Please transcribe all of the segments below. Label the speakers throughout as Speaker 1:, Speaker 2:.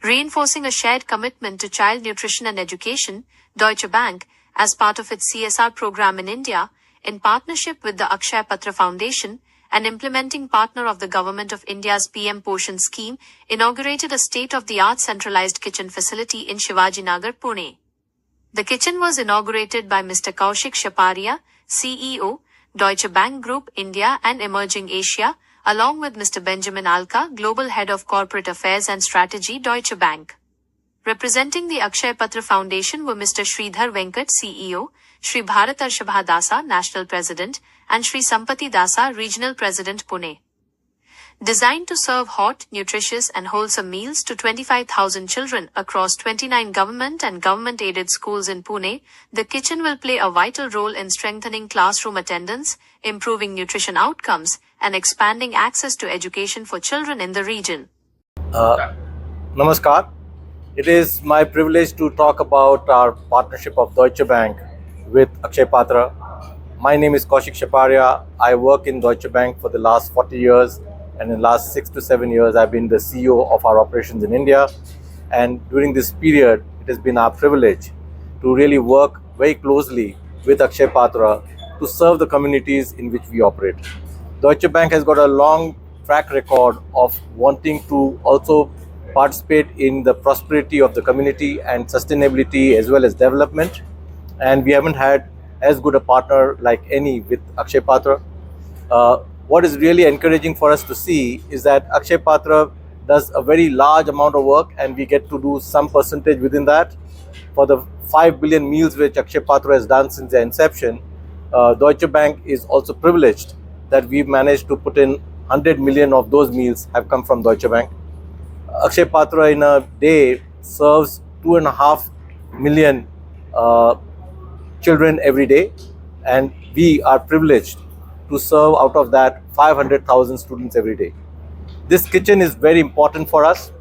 Speaker 1: Reinforcing a shared commitment to child nutrition and education, Deutsche Bank, as part of its CSR program in India, in partnership with the Akshay Patra Foundation, an implementing partner of the Government of India's PM Poshan scheme, inaugurated a state-of-the-art centralized kitchen facility in Shivajinagar, Pune. The kitchen was inaugurated by Mr. Kaushik Shaparia, CEO, Deutsche Bank Group India and Emerging Asia, along with Mr. Benjamin Alka, Global Head of Corporate Affairs and Strategy, Deutsche Bank. Representing the Akshay Patra Foundation were Mr. Sridhar Venkat, CEO, Shri Bharat Arshabha Dasa, National President, and Shri Sampati Dasa, Regional President, Pune. Designed to serve hot, nutritious and wholesome meals to 25,000 children across 29 government and government-aided schools in Pune, the kitchen will play a vital role in strengthening classroom attendance, improving nutrition outcomes, and expanding access to education for children in the region.
Speaker 2: Namaskar. It is my privilege to talk about our partnership of Deutsche Bank with Akshay Patra. My name is Kaushik Shaparia. I work in Deutsche Bank for the last 40 years, and in the last 6 to 7 years I've been the CEO of our operations in India. And during this period, it has been our privilege to really work very closely with Akshay Patra to serve the communities in which we operate. Deutsche Bank has got a long track record of wanting to also participate in the prosperity of the community and sustainability as well as development. And we haven't had as good a partner like any with Akshay Patra. What is really encouraging for us to see is that Akshay Patra does a very large amount of work and we get to do some percentage within that. For the 5 billion meals which Akshay Patra has done since their inception, Deutsche Bank is also privileged that we've managed to put in 100 million of those meals have come from Deutsche Bank. Akshay Patra in a day serves 2.5 million children every day, and we are privileged to serve out of that 500,000 students every day. This kitchen is very important for us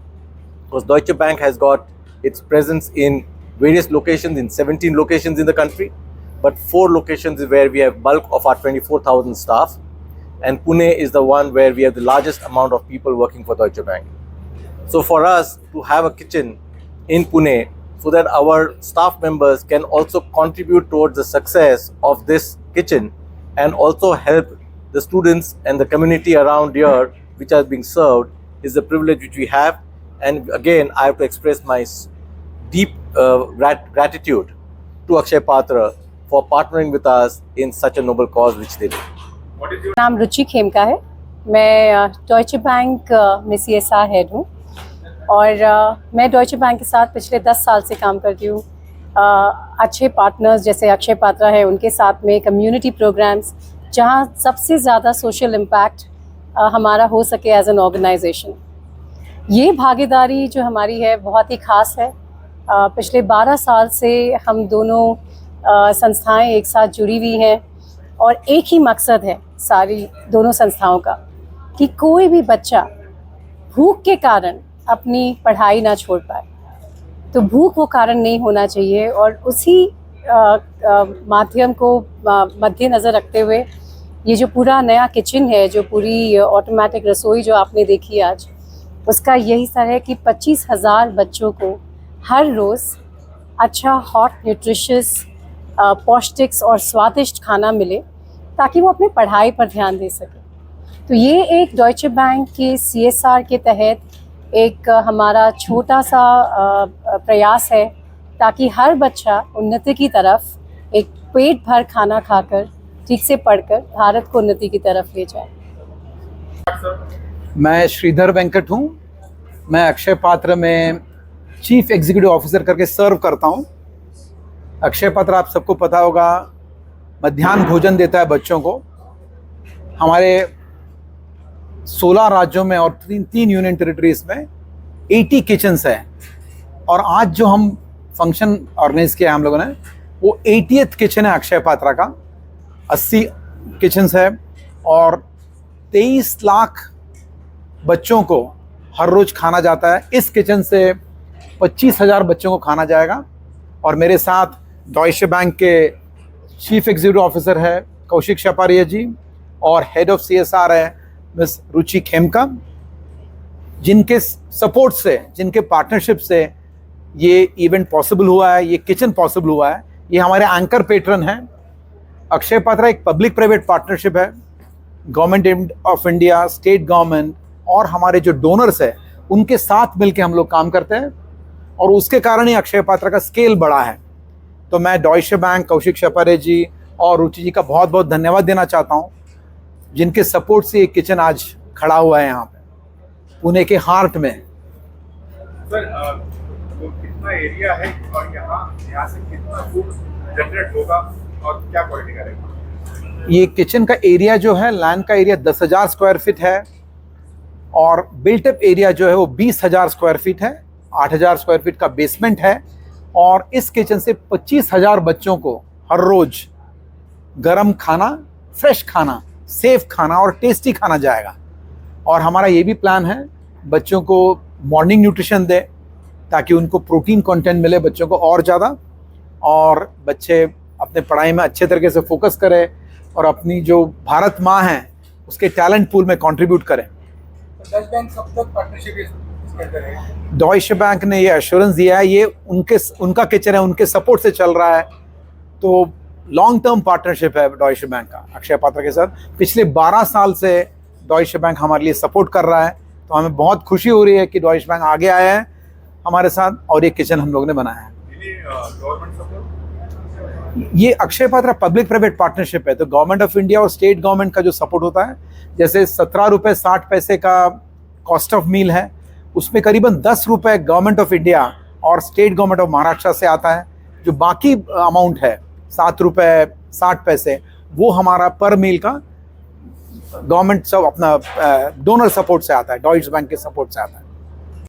Speaker 2: because Deutsche Bank has got its presence in various locations, in 17 locations in the country, but 4 locations is where we have bulk of our 24,000 staff, and Pune is the one where we have the largest amount of people working for Deutsche Bank. So for us to have a kitchen in Pune so that our staff members can also contribute towards the success of this kitchen and also help the students and the community around here which are being served is a privilege which we have. And again, I have to express my deep gratitude to Akshay Patra for partnering with us in such a noble cause which they do.
Speaker 3: नाम रुचि खेमका है। मैं Deutsche bank में CSR head हूँ और मैं Deutsche bank के साथ पिछले 10 साल से काम करती हूँ। अच्छे पार्टनर्स जैसे अक्षय पात्रा है, उनके साथ में कम्युनिटी प्रोग्राम्स जहाँ सबसे ज़्यादा सोशल इम्पैक्ट हमारा हो सके एज एन ऑर्गेनाइजेशन। ये भागीदारी जो हमारी है बहुत ही ख़ास है। पिछले 12 साल से हम दोनों संस्थाएं एक साथ जुड़ी हुई हैं और एक ही मकसद है सारी दोनों संस्थाओं का कि कोई भी बच्चा भूख के कारण अपनी पढ़ाई ना छोड़ पाए। तो भूख वो कारण नहीं होना चाहिए और उसी माध्यम को मद्देनज़र रखते हुए ये जो पूरा नया किचन है, जो पूरी ऑटोमेटिक रसोई जो आपने देखी आज, उसका यही सर है कि 25,000 बच्चों को हर रोज़ अच्छा हॉट न्यूट्रिशियस पौष्टिक और स्वादिष्ट खाना मिले ताकि वो अपनी पढ़ाई पर ध्यान दे सके। तो ये एक डॉयचे बैंक के CSR के तहत एक हमारा छोटा सा प्रयास है ताकि हर बच्चा उन्नति की तरफ एक पेट भर खाना खाकर ठीक से पढ़कर भारत को उन्नति की तरफ ले जाए।
Speaker 4: मैं श्रीधर वेंकट हूँ। मैं अक्षय पात्र में चीफ एग्जीक्यूटिव ऑफिसर करके सर्व करता हूँ। अक्षय पात्र आप सबको पता होगा मध्याह्न भोजन देता है बच्चों को। हमारे 16 राज्यों में और 3 यूनियन टेरिटरीज में 80 किचन्स हैं और आज जो हम फंक्शन ऑर्गेनाइज किया हम लोगों ने वो 80th किचन है अक्षय पात्रा का। 80 किचन्स है और 23 लाख बच्चों को हर रोज़ खाना जाता है। इस किचन से 25,000 बच्चों को खाना जाएगा। और मेरे साथ डॉयचे बैंक के चीफ एग्जीक्यूटिव ऑफिसर है कौशिक शपारिया जी और हेड ऑफ CSR है मिस रुचि खेमका जिनके सपोर्ट से, जिनके पार्टनरशिप से ये इवेंट पॉसिबल हुआ है, ये किचन पॉसिबल हुआ है। ये हमारे एंकर पेट्रन हैं। अक्षय पात्रा एक पब्लिक प्राइवेट पार्टनरशिप है। Government of India, state government और हमारे जो डोनर्स हैं उनके साथ मिलकर हम लोग काम करते हैं और उसके कारण ही अक्षय पात्रा का स्केल बढ़ा है। तो मैं डॉयचे बैंक, कौशिक शेपारिया जी और रुचि जी का बहुत बहुत धन्यवाद देना चाहता हूँ, जिनके सपोर्ट से ये किचन आज खड़ा हुआ है यहाँ पे पुणे के हार्ट में।
Speaker 5: सर, वो कितना एरिया है और यहाँ से कितना फूड जनरेट होगा और क्या क्वालिटी का रहेगा?
Speaker 4: ये किचन का एरिया जो है, लैंड का एरिया 10,000 स्क्वायर फीट है और बिल्टअप एरिया जो है वो 20,000 स्क्वायर फीट है। 8,000 स्क्वायर फीट का बेसमेंट है और इस किचन से 25,000 बच्चों को हर रोज गरम खाना, फ्रेश खाना, सेफ खाना और टेस्टी खाना जाएगा। और हमारा ये भी प्लान है बच्चों को मॉर्निंग न्यूट्रिशन दे ताकि उनको प्रोटीन कंटेंट मिले बच्चों को और ज़्यादा, और बच्चे अपने पढ़ाई में अच्छे तरीके से फोकस करें और अपनी जो भारत माँ है उसके टैलेंट पूल में कंट्रीब्यूट करें।
Speaker 5: डच बैंक कब तक पार्टनरशिप इसके अंदर है?
Speaker 4: डॉयचे बैंक ने ये एश्योरेंस दिया है, ये उनका किचन है, उनके सपोर्ट से चल रहा है। तो लॉन्ग टर्म पार्टनरशिप है डॉयचे बैंक का अक्षय पात्रा के साथ। पिछले 12 साल से डॉयचे बैंक हमारे लिए सपोर्ट कर रहा है, तो हमें बहुत खुशी हो रही है कि डॉयचे बैंक आगे आया है हमारे साथ और ये किचन हम लोग ने बनाया है।
Speaker 5: Government support?
Speaker 4: ये Akshaya Patra public private partnership है, तो गवर्नमेंट ऑफ इंडिया और स्टेट गवर्नमेंट का जो सपोर्ट होता है, जैसे 17 रुपये 60 पैसे का कॉस्ट ऑफ मील है, उसमें करीबन 10 रुपये गवर्नमेंट ऑफ इंडिया और स्टेट गवर्नमेंट ऑफ महाराष्ट्र से आता है। जो बाकी अमाउंट है 7 रुपये 60 पैसे, वो हमारा पर मील का गवर्नमेंट सब अपना डोनर सपोर्ट से आता है, डॉयचे बैंक के सपोर्ट से आता है।